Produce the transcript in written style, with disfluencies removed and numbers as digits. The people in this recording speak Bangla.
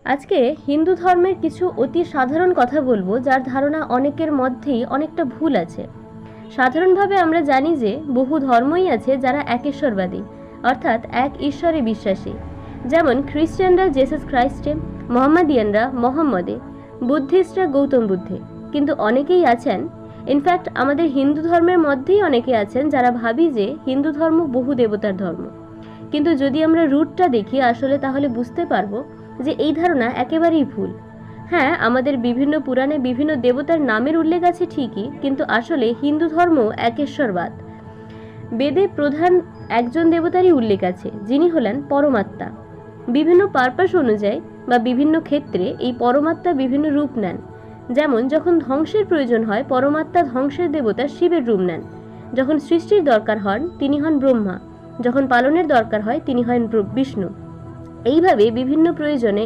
আজকে হিন্দু ধর্মের কিছু অতি সাধারণ কথা বলবো, যার ধারণা অনেকের মধ্যেই অনেকটা ভুল আছে। সাধারণভাবে আমরা জানি যে বহু ধর্মই আছে যারা একেশ্বরবাদী, অর্থাৎ এক ঈশ্বরে বিশ্বাসী। যেমন খ্রিস্টানরা জেসাস খ্রাইস্টে, মোহাম্মদিয়ানরা মোহাম্মদে, বুদ্ধিস্টরা গৌতম বুদ্ধে। কিন্তু অনেকেই আছেন, ইনফ্যাক্ট আমাদের হিন্দু ধর্মের মধ্যেই অনেকে আছেন যারা ভাবি যে হিন্দু ধর্ম বহু দেবতার ধর্ম। কিন্তু যদি আমরা রুটটা দেখি আসলে, তাহলে বুঝতে পারবো যে এই ধারণা একেবারেই ভুল। হ্যাঁ, আমাদের বিভিন্ন পুরাণে বিভিন্ন দেবতার নামের উল্লেখ আছে ঠিকই, কিন্তু আসলে হিন্দু ধর্ম একেশ্বরবাদ। বেদে প্রধান একজন দেবতারই উল্লেখ আছে, যিনি হলেন পরমাত্মা। বিভিন্ন পারপাস অনুযায়ী বা বিভিন্ন ক্ষেত্রে এই পরমাত্মা বিভিন্ন রূপ নেন। যেমন যখন ধ্বংসের প্রয়োজন হয়, পরমাত্মা ধ্বংসের দেবতা শিবের রূপ নেন। যখন সৃষ্টির দরকার হন, তিনি হন ব্রহ্মা। যখন পালনের দরকার হয়, তিনি হন বিষ্ণু। এইভাবে বিভিন্ন প্রয়োজনে